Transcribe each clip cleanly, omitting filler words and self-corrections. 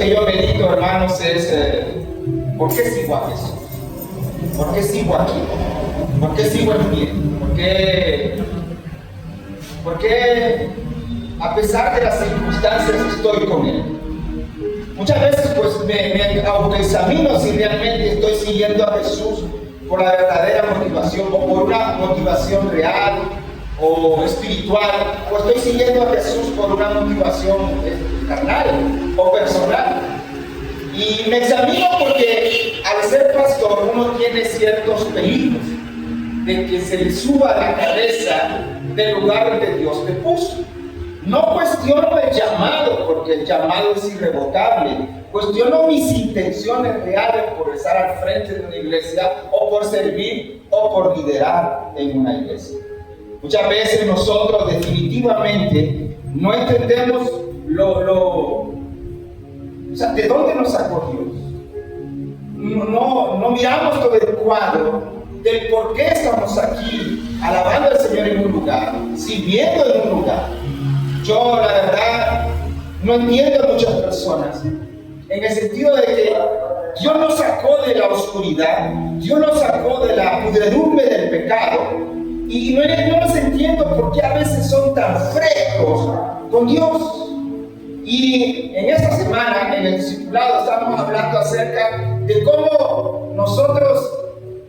que yo medito, hermanos, es ¿por qué sigo a Jesús? ¿Por qué sigo aquí? ¿Por qué sigo en pie? ¿Por qué a pesar de las circunstancias estoy con Él? Muchas veces pues me autoexamino si realmente estoy siguiendo a Jesús por la verdadera motivación o por una motivación real o espiritual, o estoy siguiendo a Jesús por una motivación carnal o personal. Y me examino porque al ser pastor uno tiene ciertos peligros de que se le suba la cabeza del lugar donde Dios le puso. No cuestiono el llamado, porque el llamado es irrevocable. Cuestiono mis intenciones reales por estar al frente de una iglesia, o por servir, o por liderar en una iglesia. Muchas veces nosotros definitivamente no entendemos de dónde nos sacó Dios. No miramos todo el cuadro del por qué estamos aquí, alabando al Señor en un lugar, sirviendo en un lugar. Yo, la verdad, no entiendo a muchas personas, en el sentido de que Dios nos sacó de la oscuridad, Dios nos sacó de la pudredumbre del pecado, y no los entiendo por qué a veces son tan frescos con Dios. Y en esta semana, en el discipulado, estamos hablando acerca de cómo nosotros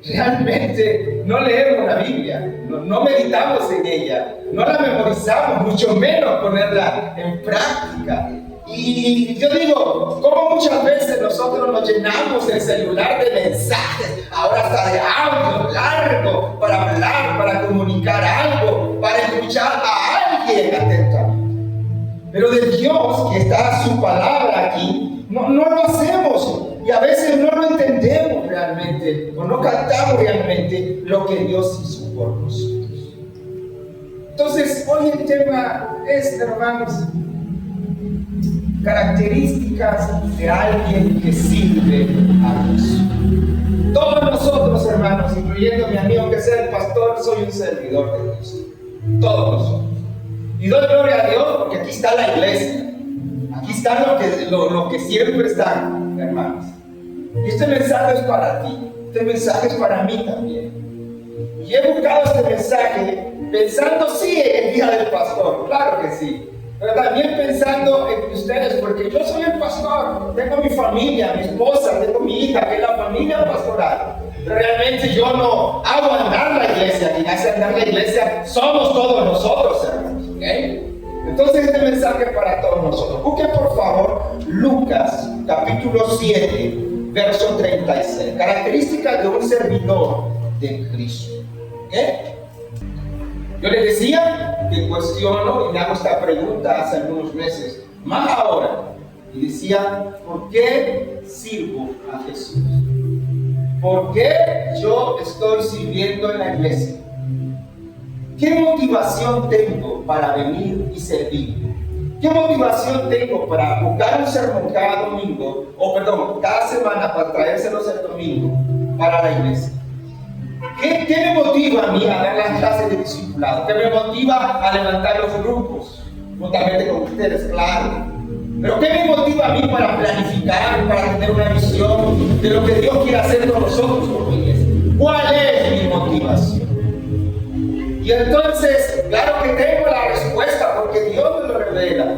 realmente no leemos la Biblia, no meditamos en ella, no la memorizamos, mucho menos ponerla en práctica. Y yo digo, cómo muchas veces nosotros nos llenamos el celular de mensajes, ahora hasta de audio largo, para hablar, para comunicar algo, para escuchar a alguien atentamente. Pero de Dios, que está su palabra aquí, no lo hacemos. Y a veces no lo entendemos realmente, o no captamos realmente lo que Dios hizo por nosotros. Entonces, hoy el tema es, hermanos, características de alguien que sirve a Dios. Todos nosotros, hermanos, incluyendo mi amigo que sea el pastor, soy un servidor de Dios. Todos nosotros. Y doy gloria a Dios porque aquí está la iglesia. Aquí está lo que siempre está, hermanos. Y este mensaje es para ti. Este mensaje es para mí también. Y he buscado este mensaje pensando, sí, en el día del pastor. Claro que sí. Pero también pensando en ustedes, porque yo soy el pastor. Tengo mi familia, mi esposa, tengo mi hija, que es la familia pastoral. Pero realmente yo no hago andar la iglesia. Quien hace andar la iglesia somos todos nosotros, hermanos. ¿Okay? Entonces este mensaje es para todos nosotros. Busquen por favor Lucas capítulo 7, verso 36. Características de un servidor de Cristo. ¿Okay? Yo les decía que cuestiono y me hago esta pregunta hace algunos meses, más ahora, y decía, ¿por qué sirvo a Jesús? ¿Por qué yo estoy sirviendo en la iglesia? ¿Qué motivación tengo para venir y servir? ¿Qué motivación tengo para buscar un sermón cada semana para traérselos el domingo para la iglesia? ¿Qué me motiva a mí a dar las clases de discipulado? ¿Qué me motiva a levantar los grupos? Juntamente con ustedes, claro. Pero ¿qué me motiva a mí para planificar, para tener una visión de lo que Dios quiere hacer con nosotros como iglesia? ¿Cuál es mi motivación? Y entonces, claro que tengo la respuesta porque Dios me lo revela.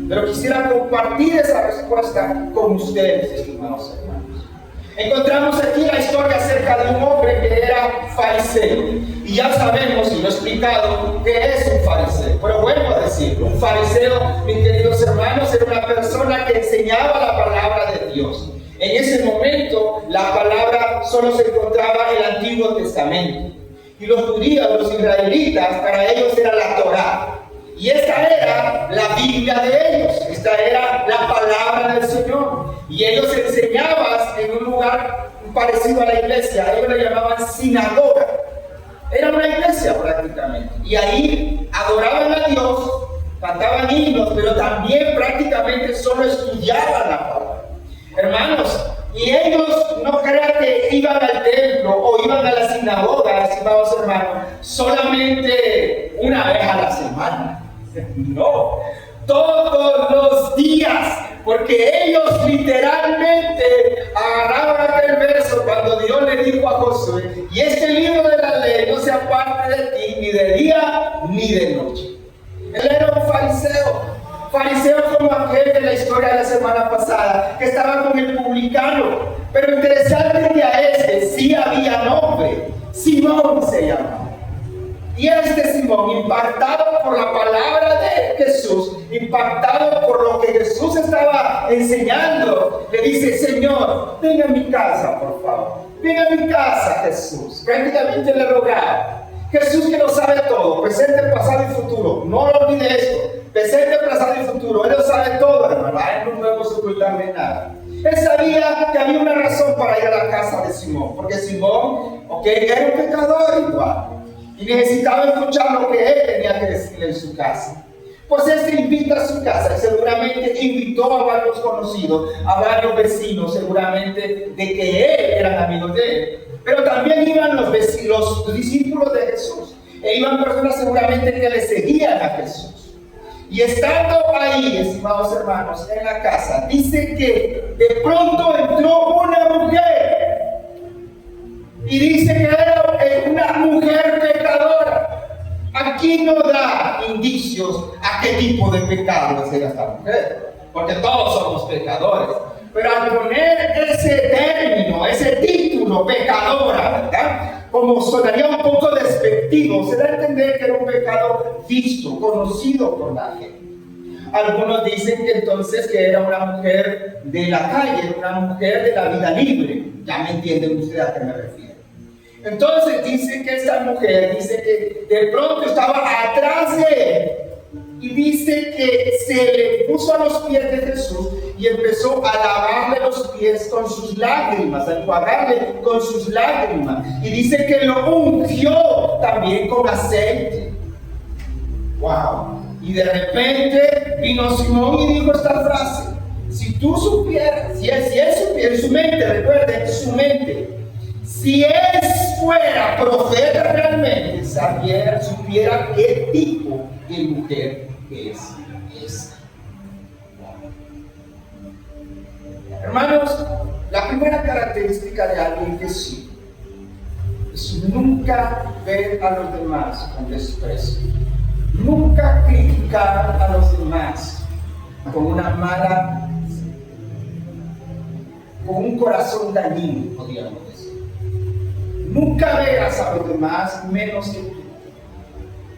Pero quisiera compartir esa respuesta con ustedes, estimados hermanos. Encontramos aquí la historia acerca de un hombre que era fariseo. Y ya sabemos, y lo he explicado, que es un fariseo. Pero vuelvo a decirlo, un fariseo, mis queridos hermanos, era una persona que enseñaba la palabra de Dios. En ese momento, la palabra solo se encontraba en el Antiguo Testamento. Y los judíos, los israelitas, para ellos era la Torá. Y esta era la Biblia de ellos, esta era la palabra del Señor. Y ellos enseñaban en un lugar parecido a la iglesia, ellos le llamaban sinagoga. Era una iglesia prácticamente. Y ahí adoraban a Dios, cantaban himnos, pero también prácticamente solo estudiaban la palabra. Hermanos, y ellos no crean que iban al templo o iban a la sinagoga, estimados hermanos, solamente una vez a la semana. No, todos los días, porque ellos literalmente agarraban aquel verso cuando Dios le dijo a Josué: y este libro de la ley no se aparte de ti ni de día ni de noche. Él era un fariseo como aquel de la historia de la semana pasada, que estaba con el publicano. Pero interesante que a ese sí había nombre: Simón se llamaba. Y este Simón, impactado por la palabra de Jesús, impactado por lo que Jesús estaba enseñando, le dice: Señor, ven a mi casa, por favor. Ven a mi casa, Jesús. Prácticamente le rogaba. Jesús, que lo sabe todo, presente, pasado y futuro. No lo olvide esto. Presente, pasado y futuro. Él lo sabe todo, hermano. A él no podemos ocultarle nada. Él sabía que había una razón para ir a la casa de Simón. Porque Simón, era un pecador igual. Y necesitaba escuchar lo que él tenía que decirle en su casa. Pues él se invita a su casa y seguramente invitó a varios conocidos, a varios vecinos, seguramente de que él eran amigos de él. Pero también iban los discípulos de Jesús. E iban personas seguramente que le seguían a Jesús. Y estando ahí, estimados hermanos, en la casa, dice que de pronto entró una mujer. Y dice que era una mujer pecadora. Aquí no da indicios a qué tipo de pecado era esta mujer, porque todos somos pecadores. Pero al poner ese término, ese título, pecadora, ¿verdad?, como sonaría un poco despectivo, se da a entender que era un pecado visto, conocido por la gente. Algunos dicen que entonces que era una mujer de la calle, una mujer de la vida libre. Ya me entienden ustedes a qué me refiero. Entonces dice que esta mujer, dice que de pronto estaba atrás de él y dice que se le puso a los pies de Jesús y empezó a lavarle los pies con sus lágrimas, a enjuagarle con sus lágrimas, y dice que lo ungió también con aceite. ¡Wow! Y de repente vino Simón y dijo esta frase: si tú supieras, si él supiera, en su mente, recuerden, en su mente, si él fuera profeta realmente, supiera qué tipo de mujer es esa. Hermanos, la primera característica de alguien que sí es nunca ver a los demás con desprecio, nunca criticar a los demás con un corazón dañino, podríamos decir. Nunca veas a los demás menos que tú.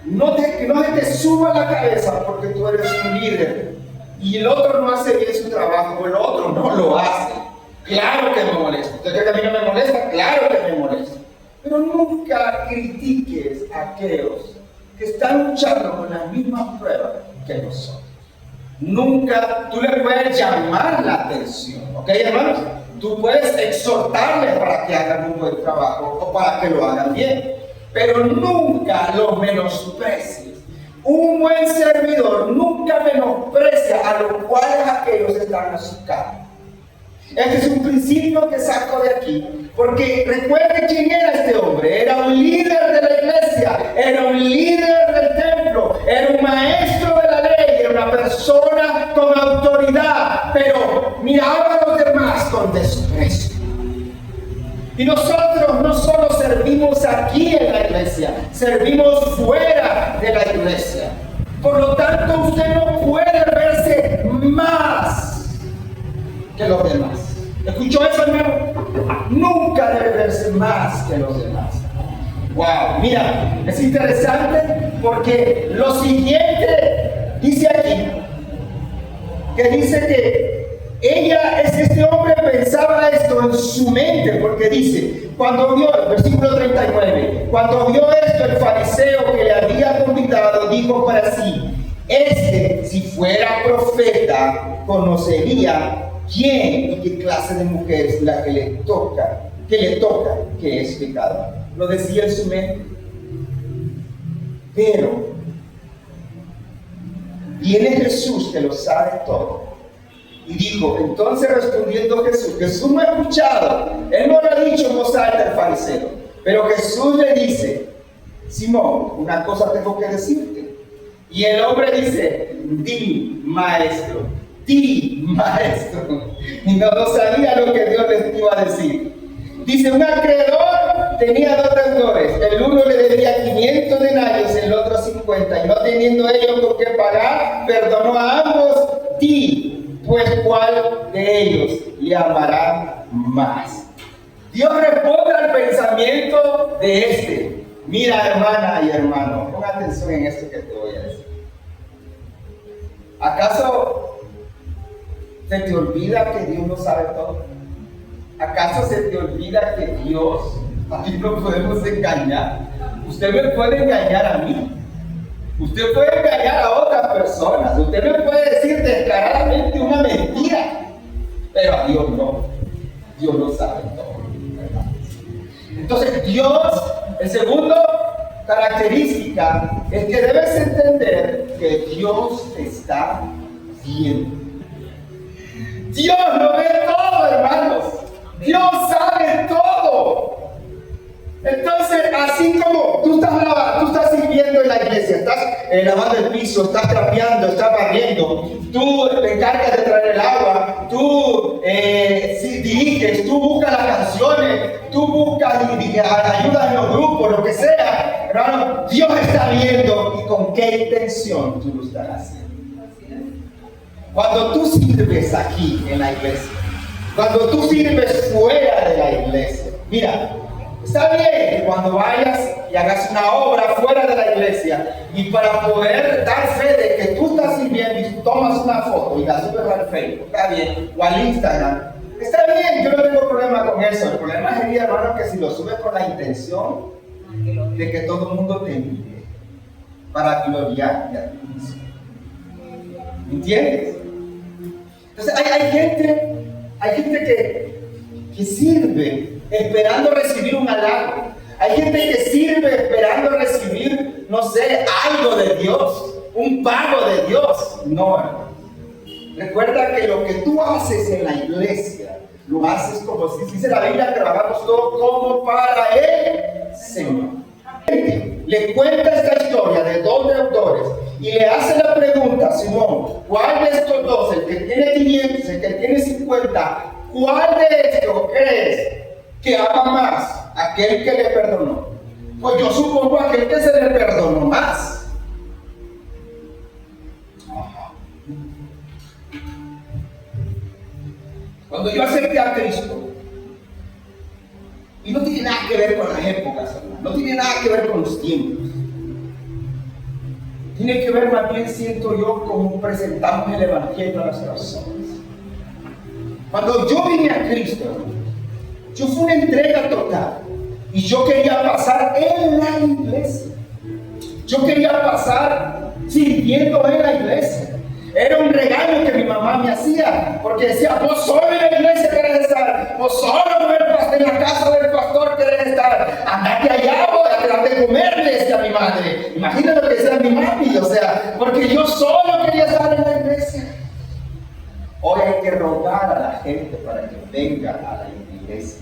No se te suba la cabeza porque tú eres un líder y el otro no hace bien su trabajo, o el otro no lo hace. Claro que me molesta. ¿Usted cree que a mí no me molesta? Claro que me molesta. Pero nunca critiques a aquellos que están luchando con las mismas pruebas que nosotros. Nunca tú le puedes llamar la atención, ¿ok, hermanos? Tú puedes exhortarles para que hagan un buen trabajo o para que lo hagan bien, pero nunca los menosprecies. Un buen servidor nunca menosprecia a los cuales aquellos están a su cargo. Este es un principio que saco de aquí, porque recuerde quién era este hombre. Era un líder de la iglesia, era un líder del templo, era un maestro de la ley, era una persona con autoridad, pero miraba a los demás con desprecio. Y nosotros no solo servimos aquí en la iglesia, servimos fuera de la iglesia. Por lo tanto, usted no puede verse más que los demás. ¿Escuchó eso, hermano? Nunca debe verse más que los demás. Wow, mira, es interesante porque lo siguiente dice aquí, que dice que este hombre pensaba esto en su mente, porque dice, cuando vio, el versículo 39, cuando vio esto, el fariseo que le había convidado dijo para sí: si fuera profeta, conocería quién y qué clase de mujer es la que le toca, que es pecado. Lo decía en su mente. Pero viene Jesús, que lo sabe todo, y dijo, entonces respondiendo Jesús no ha escuchado, él no lo ha dicho en voz alta al fariseo, pero Jesús le dice: Simón, una cosa tengo que decirte. Y el hombre dice: di, maestro. di, maestro. Y no sabía lo que Dios les iba a decir. Dice, un acreedor tenía 2 deudores. El uno le debía 500 denarios, el otro 50. Y no teniendo ellos con qué pagar, perdonó a ambos. Di, pues, ¿cuál de ellos le amará más? Dios responde al pensamiento de este. Mira, hermana y hermano, pon atención en esto que te voy a decir. ¿Acaso se te olvida que Dios lo sabe todo? ¿Acaso se te olvida que Dios, a ti no podemos engañar? Usted me puede engañar a mí. Usted puede engañar a otras personas. Usted me puede decir descaradamente una mentira. Pero a Dios no. Dios lo sabe todo. ¿Verdad? Entonces Dios, el segundo característica es que debes entender que Dios te está viendo. Dios lo ve todo, hermanos. Dios sabe todo. Entonces, así como tú estás sirviendo en la iglesia, estás lavando el piso, estás trapeando, estás barriendo, tú te encargas de traer el agua, tú diriges, tú buscas las canciones, tú buscas ayuda en los grupos, lo que sea, hermano, Dios está viendo y con qué intención tú lo estás haciendo. Cuando tú sirves aquí en la iglesia, cuando tú sirves fuera de la iglesia, mira, está bien que cuando vayas y hagas una obra fuera de la iglesia y para poder dar fe de que tú estás sirviendo y tomas una foto y la subes al Facebook, está bien, o al Instagram, está bien, yo no tengo problema con eso. El problema sería, hermano, que si lo subes con la intención de que todo el mundo te mire para gloriarte a Dios. ¿Entiendes? Entonces hay gente que sirve esperando recibir un halago. Hay gente que sirve esperando recibir, no sé, algo de Dios, un pago de Dios. No, hermano. Recuerda que lo que tú haces en la iglesia, lo haces como si dice la Biblia, que lo hagamos todo como para el Señor. Le cuenta esta historia de 2 deudores y le hace la pregunta, Simón, ¿cuál de estos dos, el que tiene 500, el que tiene 50, cuál de estos crees que ama más? Aquel que le perdonó. Pues yo supongo aquel que se le perdonó más. Cuando yo acepté a Cristo, y no tiene nada que ver con las épocas, hermano, no tiene nada que ver con los tiempos, tiene que ver más bien, siento yo, cómo presentamos el evangelio a las personas. Cuando yo vine a Cristo, yo fue una entrega total y yo quería pasar en la iglesia, yo quería pasar sirviendo en la iglesia. Era un regalo que mi mamá me hacía, porque decía, vos solo en la iglesia querés estar, vos solo en la casa del pastor querés estar, andate allá, andate de comer, le decía a mi madre. Imagínate lo que decía mi mami, o sea, porque yo solo quería estar en la iglesia. Hoy hay que rogar a la gente para que venga a la iglesia.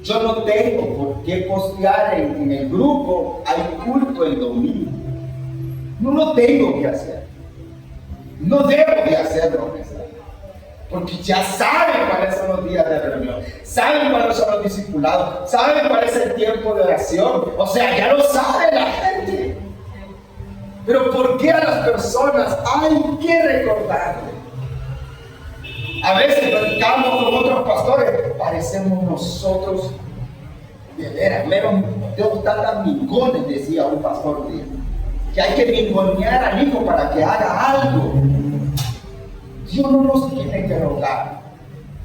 Yo no tengo por qué postear en el grupo, hay culto el domingo. No lo tengo que hacer. No debo de hacerlo, porque ya saben cuáles son los días de reunión, saben cuáles son los discipulados, saben cuál es el tiempo de oración. O sea, ya lo sabe la gente. Pero ¿por qué a las personas hay que recordarle? A veces platicamos con otros pastores, parecemos nosotros de veras, Dios tan mingones, decía un pastor mío, que hay que mingonear al hijo para que haga algo. Dios no nos tiene que rogar.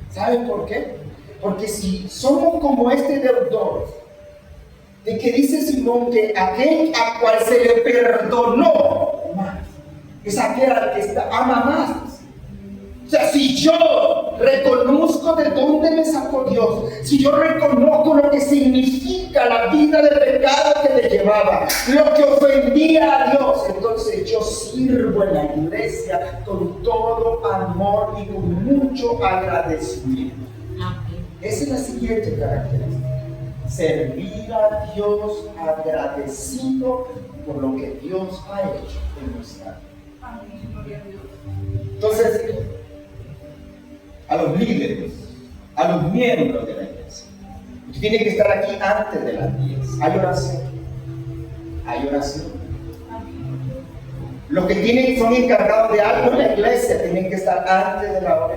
¿Saben por qué? Porque si somos como este deudor, de que dice Simón que aquel a cual se le perdonó más, es aquel al que ama más. O sea, si yo reconozco de dónde me sacó Dios, si yo reconozco lo que significa la vida de pecado que le llevaba, lo que ofendía a Dios, entonces yo sirvo en la iglesia con todo amor y con mucho agradecimiento. Esa es la siguiente característica: servir a Dios agradecido por lo que Dios ha hecho en nuestra vida. Entonces, a los líderes, a los miembros de la iglesia, usted tiene que estar aquí antes de las 10. Hay oración. Hay oración. Los que son encargados de algo en la iglesia tienen que estar antes de la hora.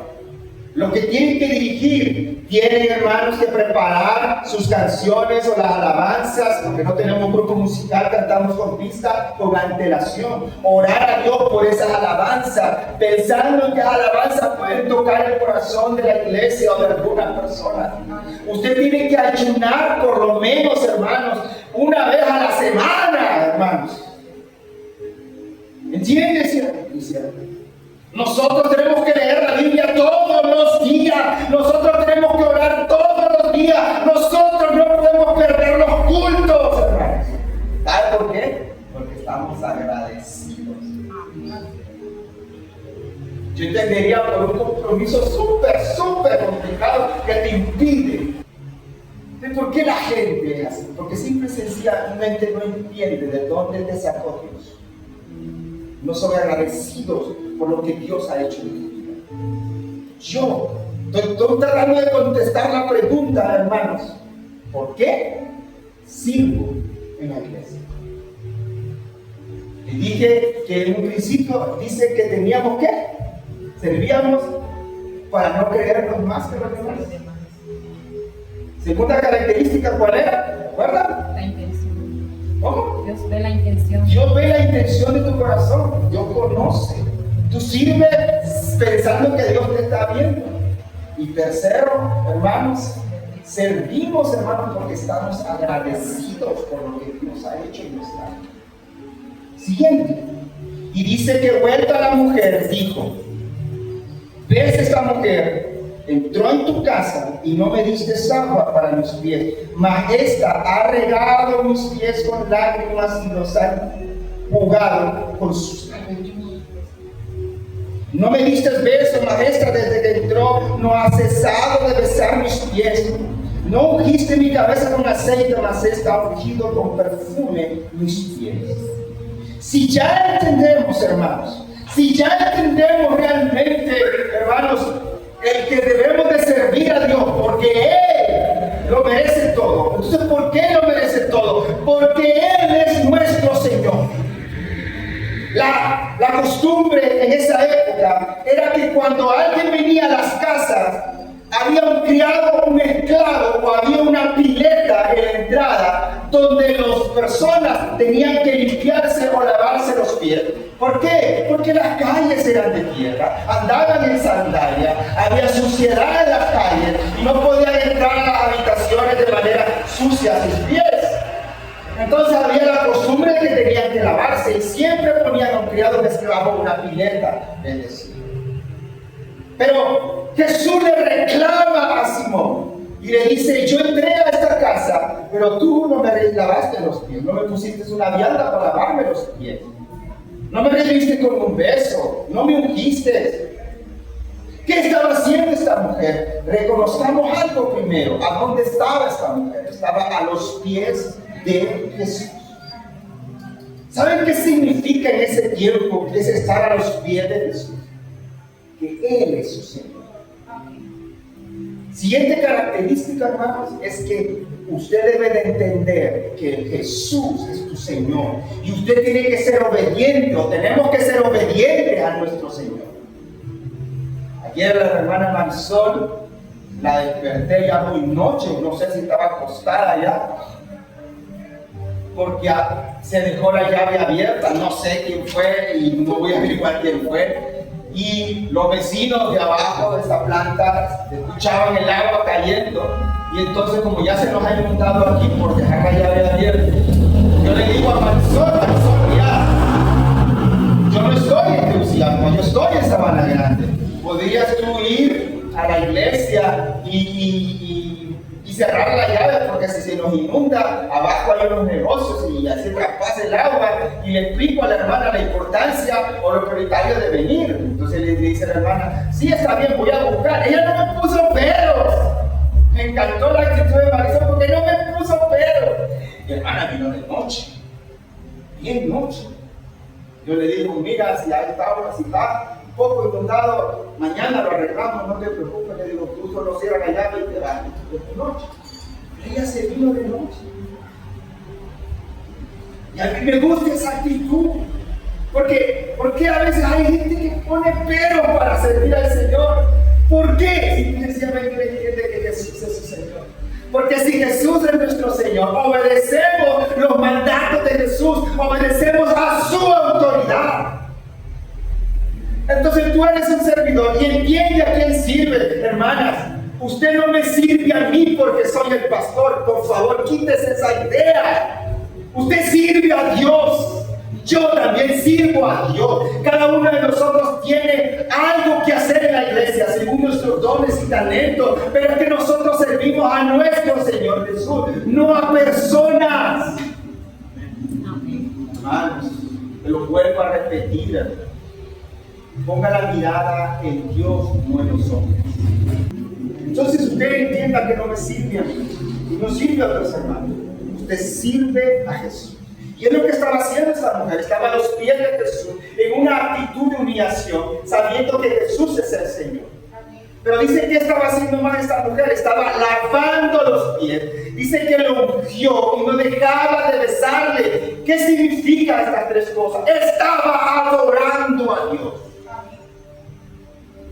Los que tienen que dirigir tienen, hermanos, que preparar sus canciones o las alabanzas, porque no tenemos un grupo musical, cantamos con pista, con antelación. Orar a Dios por esas alabanzas, pensando en que esas alabanzas pueden tocar el corazón de la iglesia o de alguna persona. Usted tiene que ayunar por lo menos, hermanos, una vez a la semana, hermanos. ¿Entiendes? Nosotros tenemos que leer la Biblia todos los días. Nosotros tenemos que orar todos los días. Nosotros no podemos perder los cultos, hermanos. ¿Sabe por qué? Porque estamos agradecidos. Yo entendería por un compromiso súper complicado que te impide. ¿Por qué la gente es así? Porque simple y sencillamente no entiende de dónde te sacó Dios. No son agradecidos por lo que Dios ha hecho en mi vida. Yo estoy tratando de contestar la pregunta, hermanos. ¿Por qué sirvo en la iglesia? Y dije que en un principio dice que teníamos que servíamos para no creernos más que los demás. Segunda característica, ¿cuál era? ¿Te acuerdas? La intención. ¿Cómo? Dios ve la intención. Dios ve la intención de tu corazón. Dios conoce. Tú sirves pensando que Dios te está viendo. Y tercero, hermanos, servimos, hermanos, porque estamos agradecidos por lo que Dios ha hecho en nuestra vida. Siguiente. Y dice que vuelta la mujer, dijo: ¿ves esta mujer? Entró en tu casa y no me diste agua para mis pies, mas esta ha regado mis pies con lágrimas y los ha jugado con sus cabellos. No me diste beso, mas esta desde que entró no ha cesado de besar mis pies. No ungiste mi cabeza con aceite, mas esta ha ungido con perfume mis pies. Si ya entendemos, hermanos, si ya entendemos realmente, hermanos, el que debemos de servir a Dios, porque Él lo merece todo. Entonces, ¿por qué lo merece todo? Porque Él es nuestro Señor. La costumbre en esa época era que cuando alguien venía a las casas, había un criado, un esclavo, o había una pileta en la entrada donde las personas tenían que limpiarse o lavarse los pies. ¿Por qué? Porque las calles eran de tierra, andaban en sandalia, había suciedad en las calles y no podían entrar a las habitaciones de manera sucia a sus pies. Entonces había la costumbre de que tenían que lavarse y siempre ponían a un criado de esclavo una pileta, es decir. Pero Jesús le reclama a Simón y le dice: yo entré a esta casa, pero tú no me lavaste los pies, no me pusiste una vianda para lavarme los pies, no me recibiste con un beso, no me ungiste. ¿Qué estaba haciendo esta mujer? Reconozcamos algo primero. ¿A dónde estaba esta mujer? Estaba a los pies de Jesús. ¿Saben qué significa en ese tiempo que es estar a los pies de Jesús? Que Él es su Señor. Siguiente característica, hermanos, es que usted debe de entender que Jesús es tu Señor y usted tiene que ser obediente, o tenemos que ser obedientes a nuestro Señor. Ayer la hermana Marisol la desperté ya muy noche, no sé si estaba acostada ya, porque se dejó la llave abierta, no sé quién fue y no voy a averiguar quién fue. Y los vecinos de abajo de esta planta escuchaban el agua cayendo, y entonces, como ya se nos ha inundado aquí por dejar la llave abierta, yo le digo a Marisol, ya, yo no estoy en Tegucigalpa, yo estoy en Sabana Grande. ¿Podrías tú ir a la iglesia y cerrar la llave? Porque si se nos inunda, abajo hay unos negocios y así traspasa el agua. Y le explico a la hermana la importancia o lo prioritario de venir. Entonces le dice la hermana: sí, está bien, voy a buscar. Ella no me puso peros. Me encantó la actitud de Marisol porque no me puso peros. Mi hermana vino de noche. bien noche. Yo le digo, mira, si a esta hora, si está un poco inundado, mañana lo arreglamos, no te preocupes. Le digo, tú solo cierras la llave y te vas de noche. Ella se vino de noche. Y a mí me gusta esa actitud. Porque a veces hay gente que pone pero para servir al Señor. ¿Por qué? Si sencillamente le entiende que Jesús es su Señor. Porque si Jesús es nuestro Señor, obedecemos los mandatos de Jesús, obedecemos a su autoridad. Entonces tú eres un servidor y entiende a quién sirve, hermanas. Usted no me sirve a mí porque soy el pastor. Por favor, quítese esa idea. Usted sirve a Dios. Yo también sirvo a Dios. Cada uno de nosotros tiene algo que hacer en la iglesia, según nuestros dones y talentos. Pero es que nosotros servimos a nuestro Señor Jesús, no a personas. Hermanos, te lo vuelvo a repetir. Ponga la mirada en Dios, no en los hombres. Entonces usted entienda que no me sirve a mí y no sirve a otros hermanos. Usted sirve a Jesús. Y es lo que estaba haciendo esta mujer. Estaba a los pies de Jesús en una actitud de humillación, sabiendo que Jesús es el Señor. Pero dice que estaba haciendo más esta mujer. Estaba lavando los pies. Dice que lo ungió y no dejaba de besarle. ¿Qué significa estas tres cosas? Estaba adorando a Dios.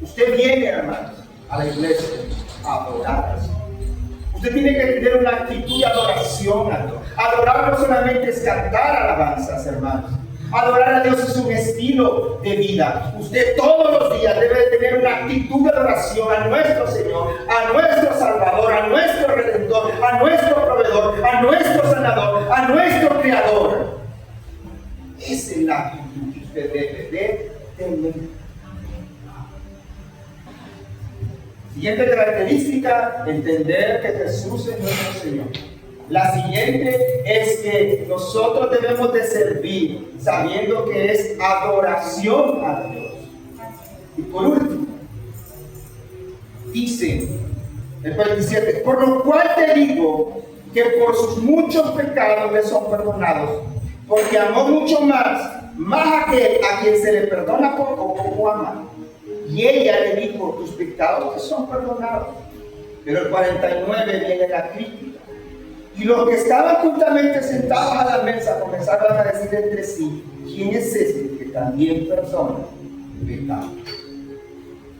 Usted viene, hermanos, a la iglesia a adorar a Dios. Usted tiene que tener una actitud de adoración a Dios. Adorar no solamente es cantar alabanzas, hermanos. Adorar a Dios es un estilo de vida. Usted todos los días debe de tener una actitud de adoración a nuestro Señor, a nuestro Salvador, a nuestro Redentor, a nuestro Proveedor, a nuestro Sanador, a nuestro Creador. Esa es la actitud que usted debe de tener. Siguiente característica, entender que Jesús es nuestro Señor. La siguiente es que nosotros debemos de servir sabiendo que es adoración a Dios. Y por último, dice el 27, por lo cual te digo que por sus muchos pecados le son perdonados, porque amó mucho más aquel a quien se le perdona poco como ama. Y ella le dijo, tus pecados te son perdonados. Pero el 49 viene la crítica. Y los que estaban juntamente sentados a la mesa comenzaron a decir entre sí, ¿quién es este que también perdona pecados?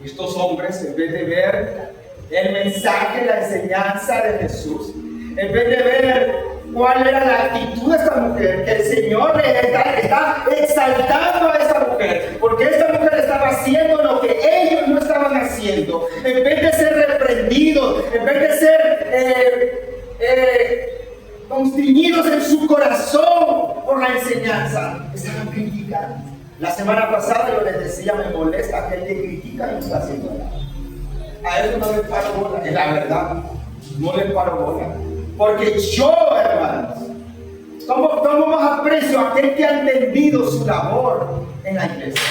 Estos hombres, en vez de ver el mensaje, la enseñanza de Jesús, en vez de ver cuál era la actitud de esta mujer, que el Señor está exaltando a esta mujer, porque esta mujer estaba haciendo lo que ellos no estaban haciendo. En vez de ser reprendidos, en vez de ser constreñidos en su corazón por la enseñanza, estaban criticando. La semana pasada yo les decía, me molesta aquel que critica y no está haciendo nada. A eso no le paro bola, es la verdad, no le paro bola. Porque yo, hermanos, tomo más aprecio a aquel que ha entendido su labor en la iglesia,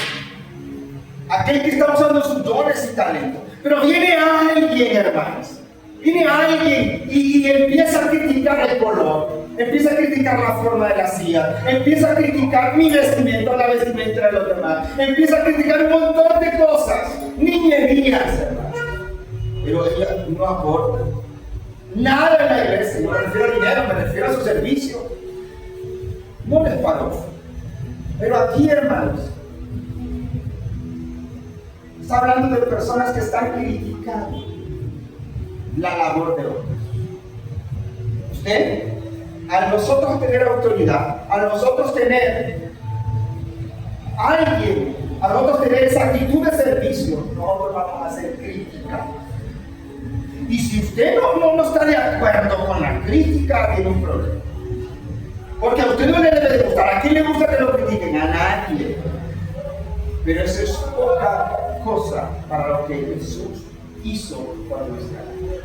aquel que está usando sus dones y talentos. Pero viene alguien, hermanos, viene alguien y empieza a criticar el color, empieza a criticar la forma de la silla, empieza a criticar mi vestimenta, la vestimenta de los demás, empieza a criticar un montón de cosas, niñerías, hermanos. Pero ella no aporta nada en la iglesia. No me refiero a dinero, me refiero a su servicio. No les paro. Pero aquí, hermanos, está hablando de personas que están criticando la labor de otros. Usted, al nosotros tener autoridad, al nosotros tener alguien, al nosotros tener esa actitud de servicio, nosotros vamos a ser criticados. Y si usted no está de acuerdo con la crítica, tiene un problema. Porque a usted no le debe de gustar. ¿A quién le gusta que lo critiquen? A nadie. Pero eso es poca cosa para lo que Jesús hizo por nuestra vida.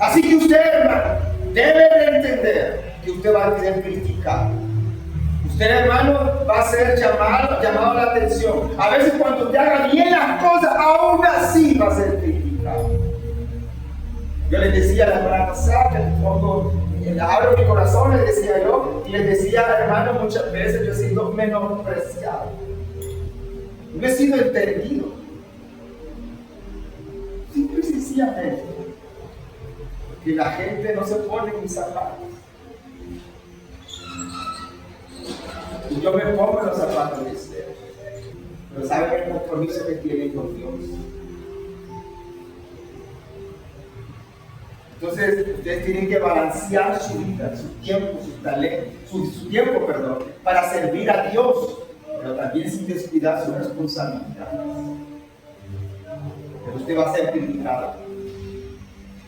Así que usted, hermano, debe de entender que usted va a ser criticado. Usted, hermano, va a ser llamado la atención. A veces cuando usted haga bien las cosas, aún así va a ser criticado. Yo les decía la semana pasada que el fondo abro mi corazón, les decía yo, y les decía, hermano, muchas veces yo he sido menospreciado. No he sido entendido. Simple y sencillamente. Que la gente no se pone en mis zapatos. Y yo me pongo en los zapatos de ustedes. Pero saben el compromiso que tienen con Dios. Entonces, ustedes tienen que balancear su vida, su tiempo, su talento, su tiempo, para servir a Dios, pero también sin descuidar sus responsabilidades. Pero usted va a ser criticado.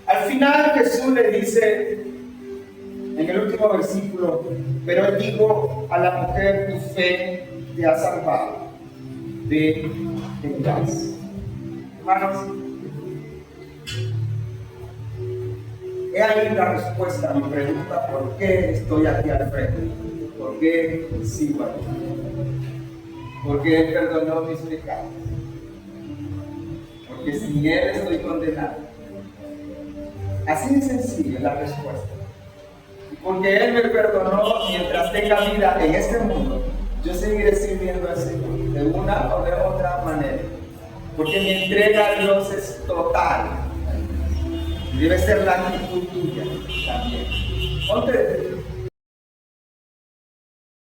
Al final Jesús le dice, en el último versículo, pero digo a la mujer, tu fe te ha salvado, ve en paz. Hermanos, he ahí la respuesta a mi pregunta, ¿por qué estoy aquí al frente? ¿Por qué sigo aquí? Porque Él perdonó mis pecados. Porque sin Él estoy condenado. Así de sencilla es la respuesta. Porque Él me perdonó mientras tenga vida en este mundo, yo seguiré sirviendo al Señor de una o de otra manera. Porque mi entrega a Dios es total. Debe ser la actitud tuya también. Ponte de pie.